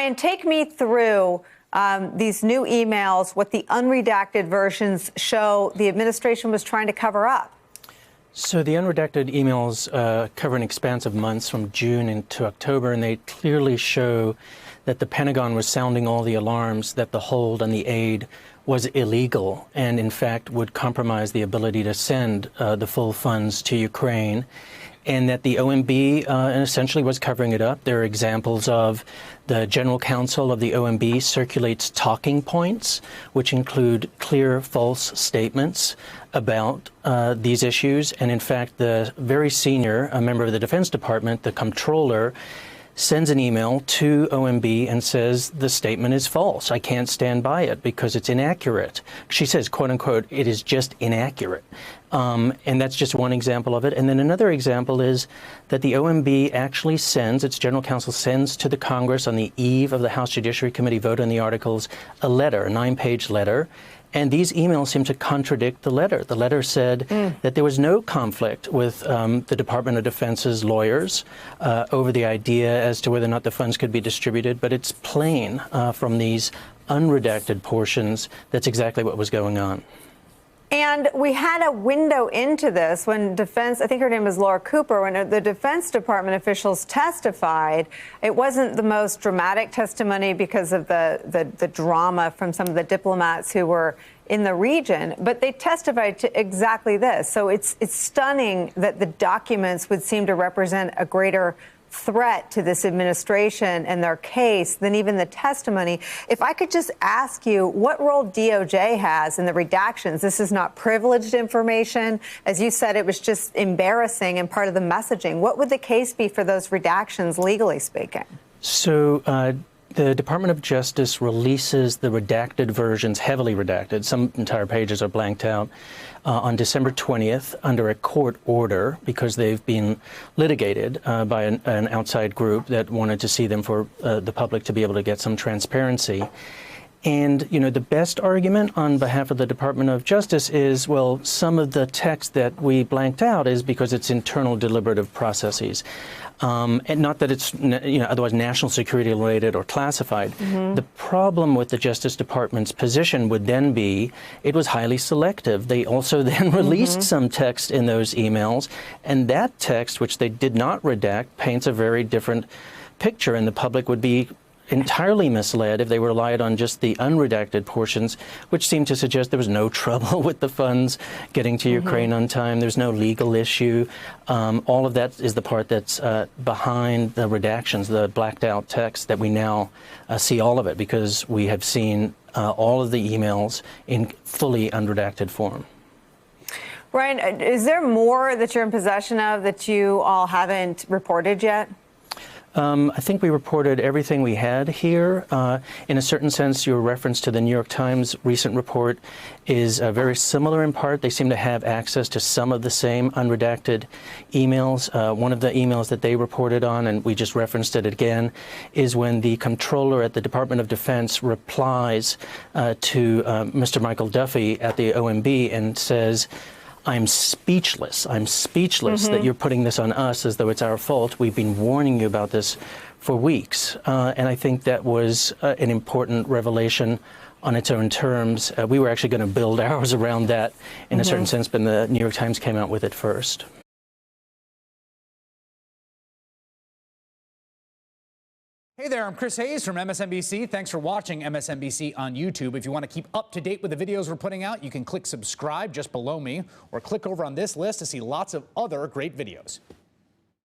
Ryan, take me through these new emails, what the unredacted versions show the administration was trying to cover up. So the unredacted emails cover an expanse of months from June into October, and they clearly show that the Pentagon was sounding all the alarms that the hold on the aid was illegal and, in fact, would compromise the ability to send the full funds to Ukraine, and that the OMB essentially was covering it up. There are examples of the General Counsel of the OMB circulates talking points, which include clear false statements about these issues. And in fact, the very senior member of the Defense Department, the comptroller, sends an email to OMB and says the statement is false. I can't stand by it because it's inaccurate. She says, quote unquote, it is just inaccurate. And that's just one example of it. And then another example is that the OMB actually sends, its general counsel sends to the Congress on the eve of the House Judiciary Committee vote on the articles, a letter, a 9-page letter. And these emails seem to contradict the letter. The letter said that there was no conflict with the Department of Defense's lawyers over the idea as to whether or not the funds could be distributed. But it's plain from these unredacted portions that's exactly what was going on. And we had a window into this when Defense, I think her name is Laura Cooper, when the Defense Department officials testified. It wasn't the most dramatic testimony because of the drama from some of the diplomats who were in the region, but they testified to exactly this. So it's stunning that the documents would seem to represent a greater threat to this administration and their case than even the testimony. If I could just ask you what role DOJ has in the redactions. This is not privileged information. As you said, it was just embarrassing and part of the messaging. What would the case be for those redactions, legally speaking? So the Department of Justice releases the redacted versions, heavily redacted, some entire pages are blanked out, on December 20th under a court order because they've been litigated by an outside group that wanted to see them for the public to be able to get some transparency. And, you know, the best argument on behalf of the Department of Justice is, well, some of the text that we blanked out is because it's internal deliberative processes. And not that it's, otherwise national security related or classified. The problem with the Justice Department's position would then be it was highly selective. They also then released some text in those emails, and that text, which they did not redact, paints a very different picture, and the public would be entirely misled if they relied on just the unredacted portions, which seemed to suggest there was no trouble with the funds getting to Ukraine on time. There's no legal issue. All of that is the part that's behind the redactions, the blacked out text that we now see all of it because we have seen all of the emails in fully unredacted form. Ryan, is there more that you're in possession of that you all haven't reported yet? I think we reported everything we had here. In a certain sense, your reference to the New York Times recent report is very similar in part. They seem to have access to some of the same unredacted emails. One of the emails that they reported on, and we just referenced it again, is when the comptroller at the Department of Defense replies to Mr. Michael Duffy at the OMB and says, I'm speechless that you're putting this on us as though it's our fault. We've been warning you about this for weeks. And I think that was an important revelation on its own terms. We were actually going to build ours around that in a certain sense, but the New York Times came out with it first. Hey there, I'm Chris Hayes from MSNBC. Thanks for watching MSNBC on YouTube. If you want to keep up to date with the videos we're putting out, you can click subscribe just below me or click over on this list to see lots of other great videos.